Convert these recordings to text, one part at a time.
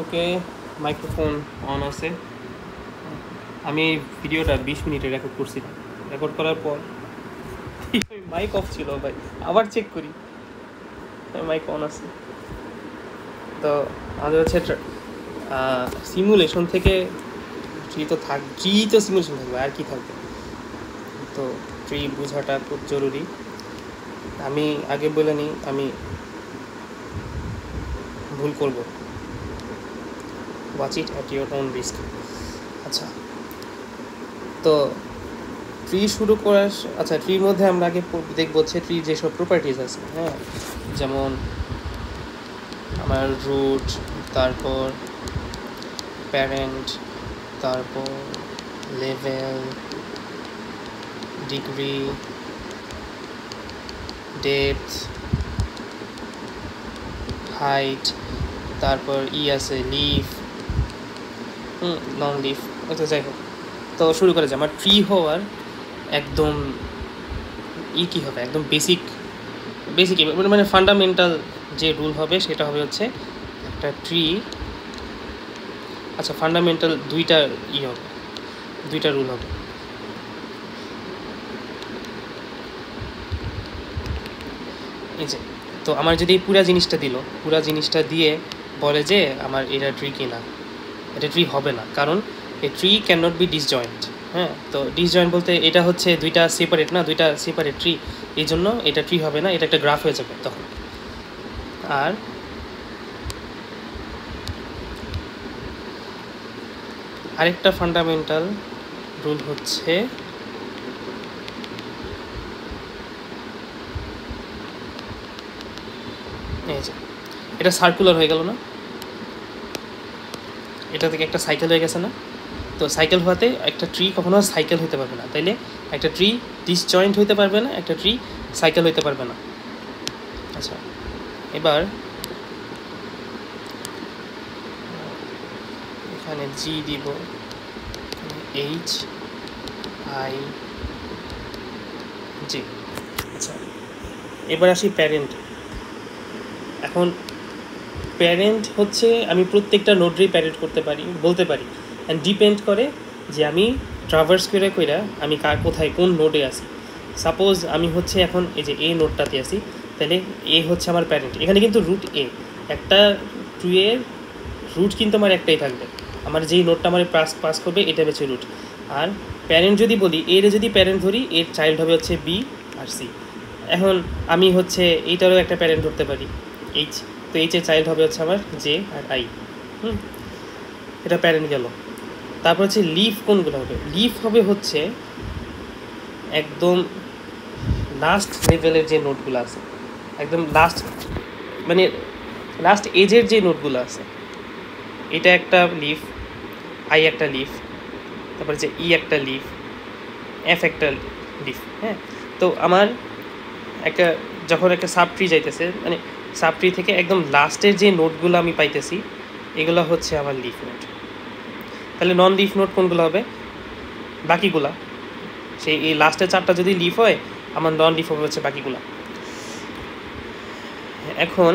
Okay, microphone on আছে। আমি এই ভিডিওটা 20 মিনিটে রেকর্ড করছিলাম। রেকর্ড করার পর মাইক অফ ছিল ভাই, আবার চেক করি মাইক অন আছে। তো আমাদের হচ্ছে সিমুলেশন থেকে ট্রি তো সিমুলেশন থাকবে, আর কি থাকবে। তো ট্রি বোঝাটা খুব জরুরি। আমি আগে বলে নিই, আমি ভুল করব, watch it at your own risk. আচ্ছা, তো ট্রি শুরু করার আচ্ছা, ট্রির মধ্যে আমরা আগে দেখবো হচ্ছে ট্রির যেসব প্রপার্টিজ আছে। হ্যাঁ, যেমন আমার রুট, তারপর প্যারেন্ট, তারপর লেভেল, ডিগ্রি, ডেপথ, হাইট, তারপর আছে লিফ, লং লিফ। তো যাই হোক, তো শুরু করা যায়। আমার ট্রি হওয়ার একদম কী হবে, একদম বেসিক মানে ফান্ডামেন্টাল যে রুল হবে সেটা হবে হচ্ছে একটা ট্রি। আচ্ছা, ফান্ডামেন্টাল দুইটা হবে, দুইটা রুল হবে। এই যে, তো আমার যদি পুরা জিনিসটা দিয়ে বলে যে আমার এটা ট্রি কিনা, এটা ট্রি হবে না, কারণ a tree can not be disjoint. হ্যাঁ, তো ডিসজয়েন্ট বলতে এটা হচ্ছে দুইটা সেপারেট ট্রি, এই জন্য এটা ট্রি হবে না, এটা একটা গ্রাফ হয়ে যাবে তখন। আর আরেকটা ফান্ডামেন্টাল রুল হচ্ছে এই যে, এটা সার্কুলার হয়ে গেল না, এটা থেকে একটা সাইকেল হয়ে গেছে না। তো সাইকেল হওয়াতে একটা ট্রি কখনো সাইকেল হতে পারবে না, তাইলে একটা ট্রি ডিসজয়েন্ট হইতে পারবে না, একটা ট্রি সাইকেল হইতে পারবে না। আচ্ছা, এবার এখানে জি দিব, এইচ আই জি। আচ্ছা, এবার আসি প্যারেন্ট। এখন প্যারেন্ট হচ্ছে আমি প্রত্যেকটা নোডেই প্যারেন্ট বলতে পারি, অ্যান্ড ডিপেন্ড করে যে আমি ট্রাভার্স করে কইরা আমি কোথায় কোন নোডে আছি। সাপোজ আমি হচ্ছে এখন এই যে এ নোডটাতে আছি, তাহলে এ হচ্ছে আমার প্যারেন্ট। এখানে কিন্তু রুট একটা ট্রিয়ের রুট কিন্তু আমার একটাই থাকবে, আমার যেই নোডটা আমার পাস করবে এটা হচ্ছে রুট। আর প্যারেন্ট যদি বলি, এর যদি প্যারেন্ট ধরি, এর চাইল্ড হবে হচ্ছে বি আর সি। এখন আমি হচ্ছে এইটারও একটা প্যারেন্ট ধরতে পারি, এইচ। তো এইচের চাইল্ড হবে হচ্ছে আমার জে আর আই। এটা প্যারেন্ট গেল। তারপর হচ্ছে লিফ কোনগুলো হবে, লিফ হবে হচ্ছে একদম লাস্ট লেভেলের যে নোটগুলো আছে, একদম মানে লাস্ট এজের যে নোটগুলো আছে, এটা একটা লিফ, আই একটা লিফ, তারপরে যে ই একটা লিফ, এফ একটা লিফ। হ্যাঁ, তো আমার যখন একটা সাব ট্রি যাইতেছে, মানে সাব ট্রি থেকে একদম লাস্টের যে নোটগুলো আমি পাইতেছি, এগুলো হচ্ছে আমার লিফ নোট। তাহলে নন লিফ নোট কোনগুলো হবে, বাকিগুলা। সেই এই লাস্টের চারটা যদি লিফ হয়, আমার নন লিফ হবে হচ্ছে বাকিগুলা। এখন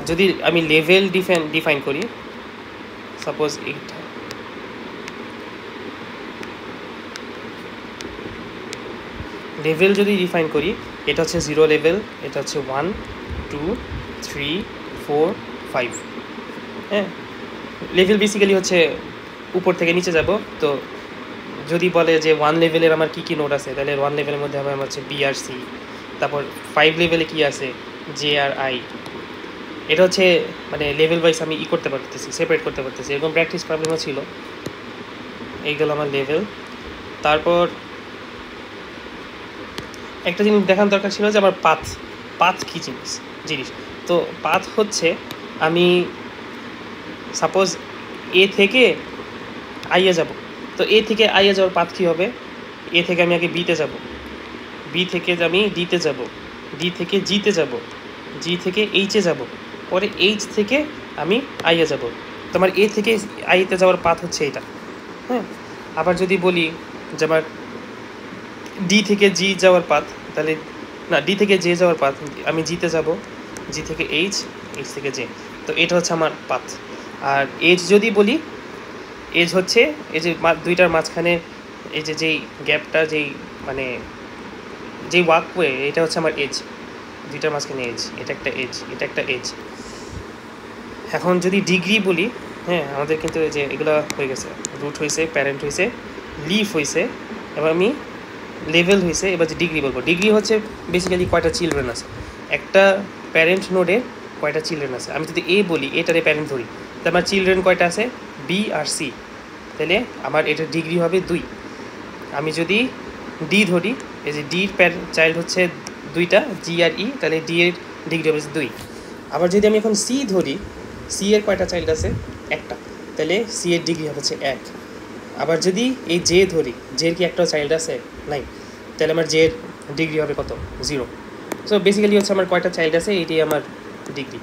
যদি আমি লেভেল ডিফাইন করি, সাপোজ এইটা লেভেল যদি ডিফাইন করি, এটা হচ্ছে 0 লেভেল, এটা হচ্ছে 1 2 3 4 5। হ্যাঁ, লেভেল বেসিক্যালি হচ্ছে উপর থেকে নিচে যাব। তো যদি বলে যে 1 লেভেলের আমার কী কী নোট আছে, তাহলে 1 লেভেলের মধ্যে আমার হচ্ছে বি আর সি। তারপর 5 লেভেলে কী আছে, জে আর আই। এটা হচ্ছে মানে লেভেল ওয়াইজ আমি করতে পারতেছি, সেপারেট করতে পারতেছি। এরকম প্র্যাকটিস প্রবলেমও ছিল। এইগুলো আমার লেভেল। তারপর একটা জিনিস দেখার দরকার ছিল যে আমার পাথ কী জিনিস। তো পাথ হচ্ছে আমি সাপোজ এ থেকে আইয়ে যাব, তো এ থেকে আইয়ে যাওয়ার পাথ কী হবে, এ থেকে আমি আগে বিতে যাব, বি থেকে আমি ডিতে যাব, ডি থেকে জিতে যাব, জি থেকে এইচে যাব, পরে এইচ থেকে আমি আইয়ে যাব। তো আমার এ থেকে আইতে যাওয়ার পাথ হচ্ছে এটা। হ্যাঁ, আবার যদি বলি যে আমার ডি থেকে জি যাওয়ার পাথ, তাহলে না, ডি থেকে জে যাওয়ার পাথ, আমি জিতে যাব, জি থেকে এইচ, এইচ থেকে জে। তো এটা হচ্ছে আমার পাথ। আর এজ যদি বলি, এজ হচ্ছে এই যে দুইটার মাঝখানে এই যে যেই গ্যাপটা, যেই মানে যেই ওয়াকওয়ে, এটা হচ্ছে আমার এজ, দুইটার মাঝখানে এজ, এটা একটা এজ, এটা একটা এজ। এখন যদি ডিগ্রি বলি, হ্যাঁ আমাদের কিন্তু এই যে এগুলো হয়ে গেছে, রুট হয়েছে, প্যারেন্ট হয়েছে, লিফ হয়েছে, এবার আমি লেভেল হয়েছে, এবার যে ডিগ্রি বলবো, ডিগ্রি হচ্ছে বেসিক্যালি কয়টা চিলড্রেন আছে, একটা প্যারেন্ট নোডে কয়টা চিলড্রেন আছে। আমি যদি এ বলি, এটারে প্যারেন্ট ধরি, তাহলে আমার চিলড্রেন কয়টা আছে, বি আর সি, তাহলে আমার এটার ডিগ্রি হবে 2। আমি যদি ডি ধরি, এই যে ডির চাইল্ড হচ্ছে 2টা, জি আর ই, তাহলে ডি এর ডিগ্রি হবে 2। আবার যদি আমি এখন সি ধরি, সি এর কয়টা চাইল্ড আছে, একটা, তাহলে সি এর ডিগ্রি হচ্ছে 1। আবার যদি এই জে ধরি, জের কি একটা চাইল্ড আছে, নাই, তাহলে আমার জের ডিগ্রি হবে কত, 0। সো বেসিক্যালি হচ্ছে আমার কয়টা চাইল্ড আছে এইটাই আমার ডিগ্রি।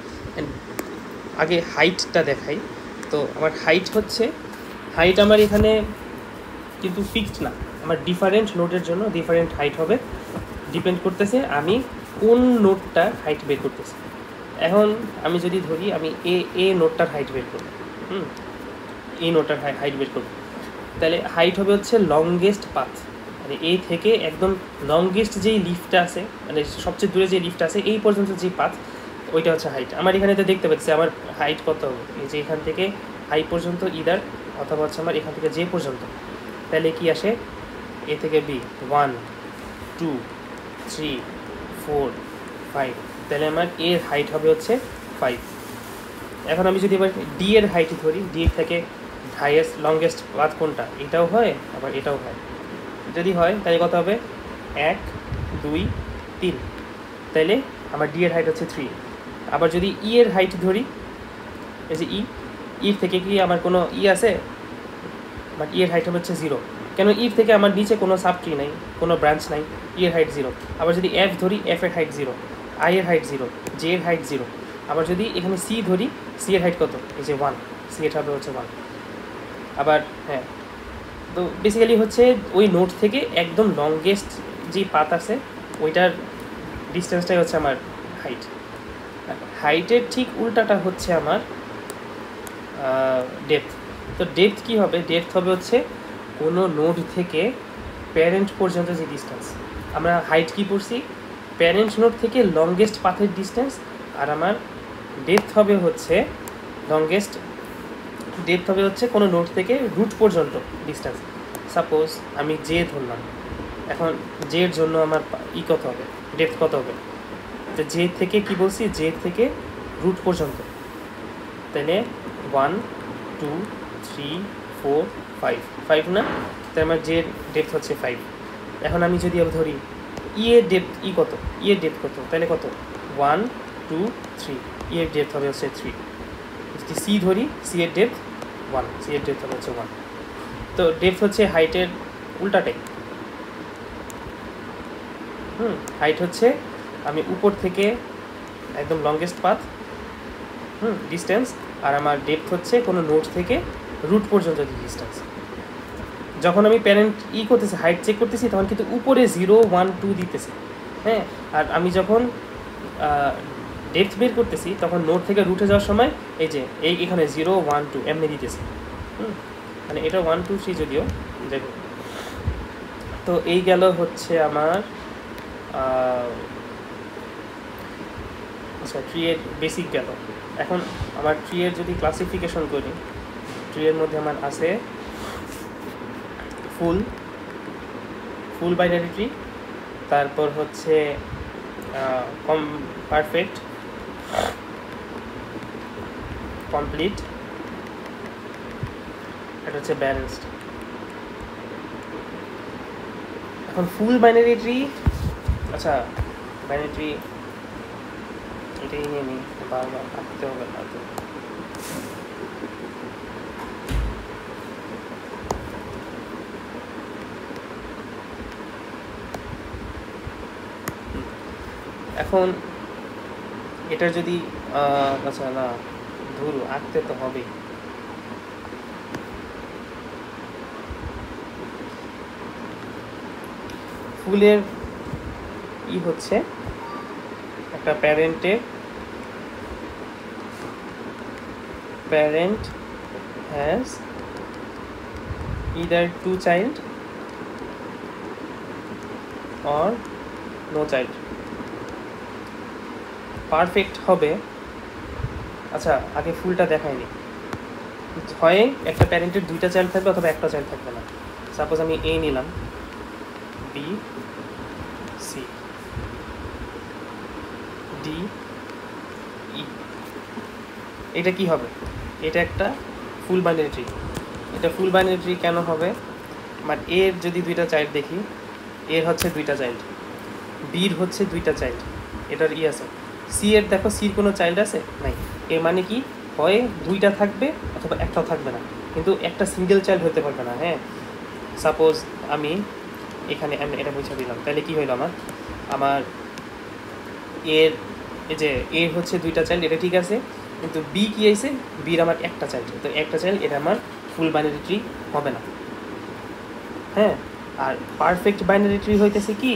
আগে হাইটটা দেখাই। তো আমার হাইট হচ্ছে, হাইট আমার এখানে কিন্তু ফিক্সড না, আমার ডিফারেন্ট নোটের জন্য ডিফারেন্ট হাইট হবে, ডিপেন্ড করতেছে আমি কোন নোটটার হাইট বের করতেছি। এখন আমি যদি ধরি আমি এ নোটটার হাইট বের করব, এই নোটটার হাইট বের করব, তাহলে হাইট হবে হচ্ছে লংগেস্ট পাথ, মানে এ থেকে একদম লংগেস্ট যেই লিফটটা আছে, মানে সবচেয়ে দূরে যে লিফট আছে এই পর্যন্ত যে পাথ, ওইটা হচ্ছে হাইট। আমার এখানে তো দেখতে পাচ্ছি আমার হাইট কত হবে, এই যে এখান থেকে হাই পর্যন্ত ইদার, অথবা হচ্ছে আমার এখান থেকে যে পর্যন্ত, তাহলে কি আসে, এ থেকে বি 1 2 3 4 5, তাহলে আমার এর হাইট হবে হচ্ছে 5। এখন আমি যদি এবার ডি এর হাইট ধরি, ডি থেকে হাইয়েস্ট লংগেস্ট পাথ কোনটা, এটাও হয় আবার এটাও হয়, যদি হয় তাহলে কত হবে, 1 2 3, তাহলে আমার ডি এর হাইট হচ্ছে 3। আবার যদি ই এর হাইট ধরি, এই যে ইর থেকে কি আমার কোনো আছে, বাট ই এর হাইট হচ্ছে 0, কেন ইর থেকে আমার নিচে কোনো সাব ট্রি নাই, কোনো ব্রাঞ্চ নাই, ই এর হাইট 0। আবার যদি এফ ধরি, এফ এর হাইট 0, আই এর হাইট 0, জে এর হাইট 0। আবার যদি এখানে সি ধরি, সি এর হাইট কত, এই যে 1, সি এর হবে হচ্ছে 1। আবার হ্যাঁ, তো বেসিক্যালি হচ্ছে ওই নোট থেকে একদম লংগেস্ট যে পাথ আছে ওইটার ডিস্টেন্সটাই হচ্ছে আমার হাইট। হাইটের ঠিক উল্টাটা হচ্ছে আমার ডেপথ। তো ডেপথ কী হবে, ডেপথ হবে হচ্ছে কোনো নোড থেকে প্যারেন্ট পর্যন্ত যে ডিস্টেন্স। আমরা হাইট কি পড়ছি, প্যারেন্ট নোড থেকে লংগেস্ট পাথের ডিস্টেন্স, আর আমার ডেপথ হবে হচ্ছে লংগেস্ট, ডেপথ হবে হচ্ছে কোনো নোড থেকে রুট পর্যন্ত ডিস্টেন্স। সাপোজ আমি জে ধরলাম, এখন জের জন্য আমার কত হবে, ডেপথ কত হবে, তো জে থেকে কি বলছি, জে থেকে রুট পর্যন্ত, তাহলে 1 2 3 4 5, 5 না, তাহলে আমার জের ডেপথ হচ্ছে 5। এখন আমি যদি ধরি ই এর ডেপথ, কত, ই এর ডেপথ কত, তাহলে কত, 1 2 3, ই এর ডেপথ হবে হচ্ছে 3। যদি সি ধরি, সি এর ডেপথ 1, সি এর ডেপথ হবে হচ্ছে 1। তো ডেপথ হচ্ছে হাইটের উল্টাটাই। হাইট হচ্ছে আমি উপর থেকে একদম লংগেস্ট পাথ ডিস্টেন্স, আর আমার ডেপথ হচ্ছে কোনো নোড থেকে রুট পর্যন্ত ডিস্টেন্স। যখন আমি প্যারেন্ট করতেছি, হাইট চেক করতেছি, তখন কিন্তু উপরে 0 1 2 দিতেছে, হ্যাঁ। আর আমি যখন ডেপথ বের করতেছি, তখন নোড থেকে রুটে যাওয়ার সময় এই যে এখানে 0 1 2 এমনি দিতেছে, মানে এটা 1 2 3 যদিও দেখো। তো এই গেল হচ্ছে আমার আচ্ছা ট্রি এর বেসিক গেল। এখন আমার ট্রি এর যদি ক্লাসিফিকেশন করি, ট্রি এর মধ্যে আমার আছে ফুল বাইনারি ট্রি, তারপর হচ্ছে পারফেক্ট, কমপ্লিট, এটা হচ্ছে ব্যালেন্সড। এখন ফুল বাইনারি ট্রি, আচ্ছা বাইনারি ট্রি এটাই নিয়ে নিই, বারবার আঁকতে হবে না তো। এখন এটা যদি আচ্ছা না ধরু আঁকতে তো হবে, ফুলের হচ্ছে একটা প্যারেন্টে parent has either 2 child or no child. Perfect হবে, আচ্ছা আগে ফুলটা দেখায়নি, হয় একটা প্যারেন্টের 2টা চাইল্ড থাকবে অথবা একটা চাইল্ড থাকবে না। সাপোজ আমি এ নিলাম, বি সি ডি ই, এটা কি হবে? এটা একটা ফুল বাইনারি ট্রি। এটা ফুল বাইনারি ট্রি কেন হবে? মানে এর যদি 2টা চাইল্ড দেখি, এর হচ্ছে 2টা চাইল্ড, বির হচ্ছে 2টা চাইল্ড, এটার ই আছে। সি এর দেখো, সির কোনো চাইল্ড আছে নাই, এর মানে কি হয় 2টা থাকবে অথবা একটাও থাকবে না, কিন্তু একটা সিঙ্গেল চাইল্ড হতে পারবে না। হ্যাঁ, সাপোজ আমি এখানে এটা বুঝে দিলাম, তাহলে কি হইলো আমার এর এই যে এ হচ্ছে 2টা চাইল্ড, এটা ঠিক আছে, কিন্তু বি কি আছে, বির আমার একটা চাইল্ড, তো একটা চাইল্ড, এটা আমার ফুল বাইনারি ট্রি হবে না। হ্যাঁ, আর পারফেক্ট বাইনারি ট্রি হইতেছে কি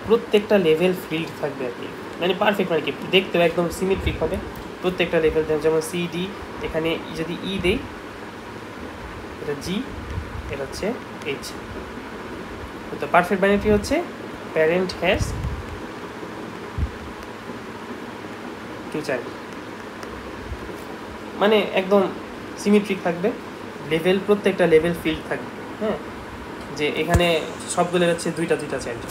প্রত্যেকটা লেভেল ফিল্ড থাকবে আর কি, মানে পারফেক্ট মানে কি দেখতেও একদম সিমেট্রিক হবে প্রত্যেকটা লেভেল। যেমন সি ডি, এখানে যদি ই দেই, এটা জি, এটা হচ্ছে এইচ। তো পারফেক্ট বাইনারি ট্রি হচ্ছে প্যারেন্ট হ্যাজ 2 চাইল্ড, মানে একদম সিমেট্রিক থাকবে, লেভেল প্রত্যেকটা লেভেল ফিল্ড থাকবে। হ্যাঁ, যে এখানে সবগুলোর হচ্ছে 2টা চাইল্ড।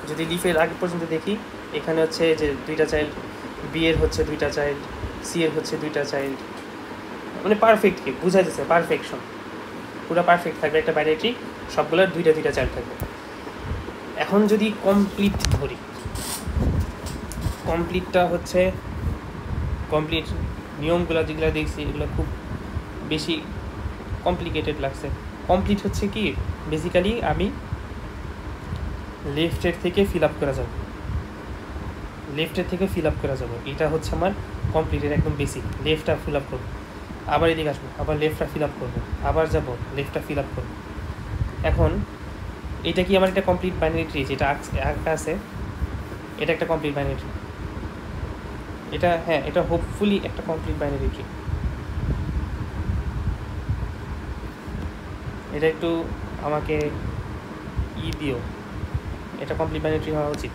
যদি লিফের আগে পর্যন্ত দেখি, এখানে হচ্ছে যে 2টা চাইল্ড, বি এর হচ্ছে 2টা চাইল্ড, সি এর হচ্ছে 2টা চাইল্ড, মানে পারফেক্ট কি বোঝা যাচ্ছে, পারফেকশন পুরো পারফেক্ট থাকবে একটা বাইনারি ট্রি, সবগুলোর 2টা চাইল্ড থাকবে। এখন যদি কমপ্লিট ধরি, কমপ্লিটটা হচ্ছে কমপ্লিট নিয়মগুলো যেগুলো দেখছি এগুলো খুব বেশি কমপ্লিকেটেড লাগছে। কমপ্লিট হচ্ছে কি বেসিক্যালি আমি লেফটের থেকে ফিল আপ করা যাবে, এটা হচ্ছে আমার কমপ্লিটের একদম বেসিক। লেফটটা ফিল আপ করবো, আবার এদিকে আসবো, আবার লেফটটা ফিল আপ করবো, আবার যাবো, লেফটটা ফিল আপ করবো। এখন এটা কি আমার একটা কমপ্লিট বাইনারি ট্রি, যেটা আঁকা আছে, এটা একটা কমপ্লিট বাইনারি ট্রি, এটা হ্যাঁ, এটা হোপফুলি একটা কমপ্লিট বাইনারি ট্রি। এটা একটু আমাকে দিও, এটা কমপ্লিট বাইনারি ট্রি হওয়া উচিত।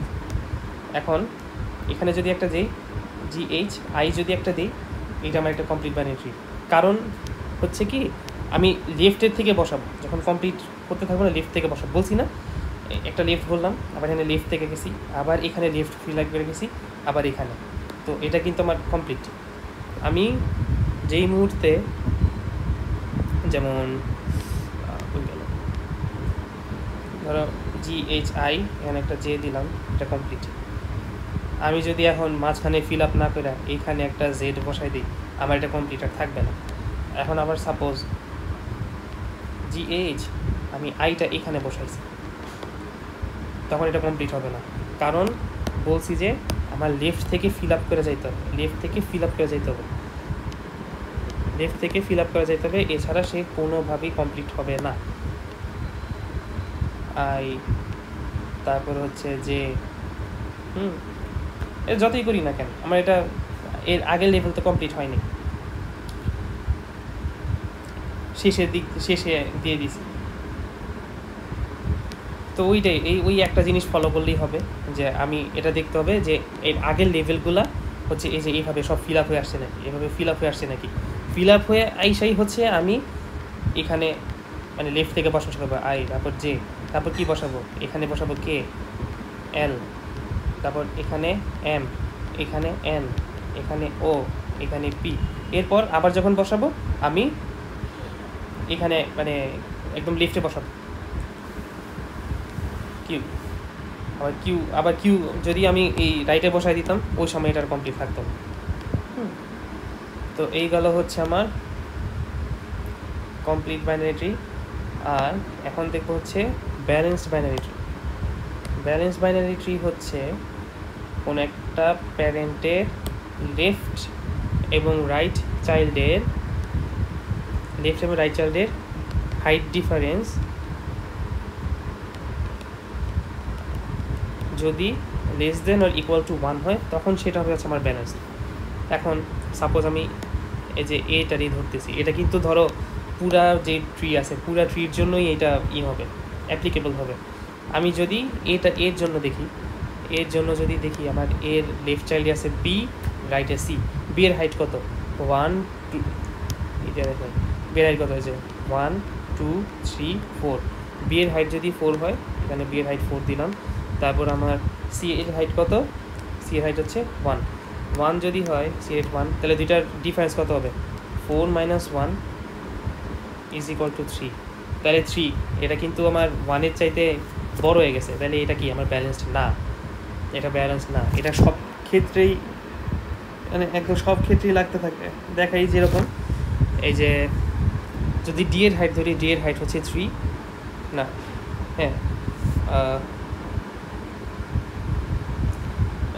এখন এখানে যদি একটা দিই GH I, যদি একটা দিই, এটা আমার একটা কমপ্লিট বাইনারি ট্রি। কারণ হচ্ছে কি আমি লেফটের থেকে বসাবো, যখন কমপ্লিট করতে থাকবো না লেফট থেকে বসাবো, বলছি না একটা লেফট বললাম, আবার এখানে লেফট থেকে গেছি, আবার এখানে লেফট ফিল আপ করে গেছি, আবার এখানে, তো এটা কিন্তু আমার কমপ্লিট। আমি যেই মুহূর্তে যেমন ধরো GHI, এখানে একটা জে দিলাম, এটা কমপ্লিট। আমি যদি এখন মাঝখানে ফিল আপ না করে এইখানে একটা জেড বসাই দিই, আমার এটা কমপ্লিট আর থাকবে না। এখন আবার সাপোজ GH, আমি আইটা এখানে বসাইছি, তখন এটা কমপ্লিট হবে না, কারণ বলছি যে আমার লেফট থেকে ফিল আপ করে যাইতে হবে, লেফট থেকে ফিল আপ করে যাইতে হবে, এছাড়া সে কোনোভাবেই কমপ্লিট হবে না। আই, তারপর হচ্ছে যে যতই করি না কেন আমার এটা এর আগের লেভেল তো কমপ্লিট হয়নি, শেষে দিয়ে দিছি। তো ওইটাই ওই একটা জিনিস ফলো করলেই হবে, যে আমি এটা দেখতে হবে যে এর আগের লেভেলগুলা হচ্ছে এই যে এইভাবে সব ফিল আপ হয়ে আসছে নাকি, এভাবে ফিল আপ হয়ে আসছে নাকি, ফিল আপ হয়ে আইসাই হচ্ছে আমি এখানে মানে লেফট থেকে বসাবো আই, তারপর জে, তারপর কি বসাবো, এখানে বসাবো কে, এল, তারপর এখানে এম, এখানে এন, এখানে ও, এখানে পি। এরপর আবার যখন বসাবো আমি এখানে মানে একদম লেফটে বসাবো কিউ, আবার কিউ যদি আমি এই রাইটে বসাই দিতাম ওই সময় এটার কমপ্লিট থাকতো। তো এই গেল হচ্ছে আমার কমপ্লিট বাইনারি ট্রি। আর এখন দেখবো হচ্ছে balanced binary tree. Balanced binary tree হচ্ছে কোনো একটা প্যারেন্টের লেফট এবং রাইট চাইল্ডের হাইট ডিফারেন্স যদি less than or equal to 1 হয় তখন সেটা হবে হচ্ছে আমার ব্যালেন্স। এখন সাপোজ আমি এই যে এটারই ধরতেছি, এটা কিন্তু ধরো পুরা যে ট্রি আছে পুরা ট্রির জন্যই এটা হবে, অ্যাপ্লিকেবল হবে। আমি যদি এর জন্য দেখি, আমার এর লেফট চাইল্ডে আছে বি, রাইটে সি। বি এর হাইট কত? 1 2, এটা দেখেন বি এর হাইট কত হয়েছে? 1 2 3 4। বি এর হাইট যদি 4 হয়, এখানে বি এর হাইট 4 দিলাম। তারপর আমার সি এর হাইট কত? সি এর হাইট হচ্ছে 1। 1 যদি হয় সি এর 1, তাহলে দুইটার ডিফারেন্স কত হবে? 4 - 1 = 3। তাহলে 3, এটা কিন্তু আমার 1-এর চাইতে বড় হয়ে গেছে, তাহলে এটা কি আমার ব্যালেন্সড না? এটা ব্যালেন্স না, এটা সব ক্ষেত্রেই মানে একদম সব ক্ষেত্রেই লাগতে থাকবে। দেখাই যেরকম এই যে যদি ডি এর হাইট ধরি, ডি এর হাইট হচ্ছে 3 না, হ্যাঁ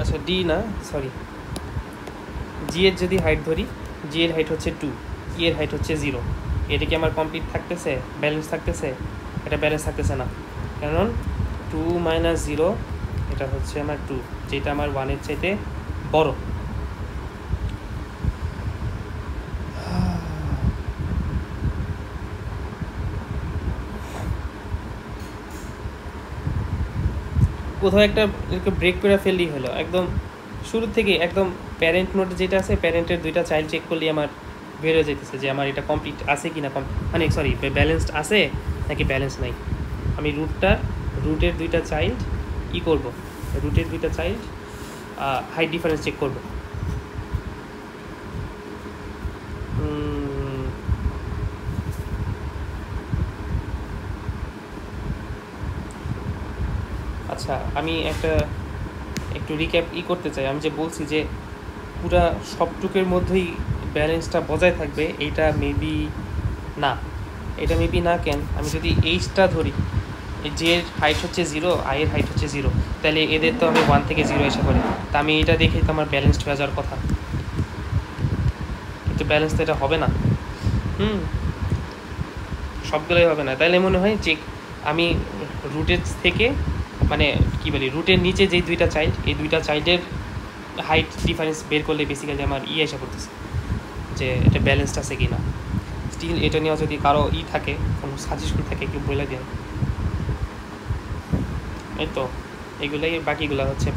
আচ্ছা ডি না, সরি, জি এর যদি হাইট ধরি, জি এর হাইট হচ্ছে 2, ই এর হাইট হচ্ছে 0। এটা কি আমার কমপ্লিট থাকতেছে, ব্যালেন্স থাকতেছে? এটা ব্যালেন্স থাকতেছে না, কারণ 2 - 0 এটা হচ্ছে আমার 2, যেটা আমার 1-এর চাইতে বড়। কোথাও একটা ব্রেক করে ফেললেই হলো, একদম শুরু থেকে একদম প্যারেন্ট নোট যেটা আছে, প্যারেন্টের দুইটা চাইল্ড চেক করলেই আমার বের হয়ে যেতেছে যে আমার এটা কমপ্লিট আছে কি না, মানে সরি ব্যালেন্সড আছে নাকি ব্যালেন্স নাই। আমি রুটের দুইটা চাইল্ড করব, রুটের দুইটা চাইল্ড হাইট ডিফারেন্স চেক করব। আচ্ছা আমি একটু রিক্যাপ করতে চাই। আমি যে বলছি যে পুরা সবটুকের মধ্যেই ব্যালেন্সটা বজায় থাকবে, এইটা মেবি না। এটা মেবি না কেন? আমি যদি এইচটা ধরি, জের হাইট হচ্ছে 0, আইয়ের হাইট হচ্ছে 0, তাহলে এদের তো আমি 1 থেকে 0 এসে পড়ি। তা আমি এটা দেখেই তো আমার ব্যালেন্সড হয়ে যাওয়ার কথা, কিন্তু ব্যালেন্স তো এটা হবে না। সবগুলোই হবে না। তাইলে মনে হয় যে আমি রুটের থেকে মানে কী বলি, রুটের নিচে যেই দুইটা চাইল্ড, এই দুইটা চাইল্ডের হাইট ডিফারেন্স বের করলে বেসিক্যালি আমার এসে পড়তেছে যে এটা ব্যালেন্সড আছে কি না। স্টিল এটা নিয়েও যদি কারো থাকে, কোনো সাজেশন থাকে, কেউ বলে দেন। এই তো এগুলাই, বাকিগুলো হচ্ছে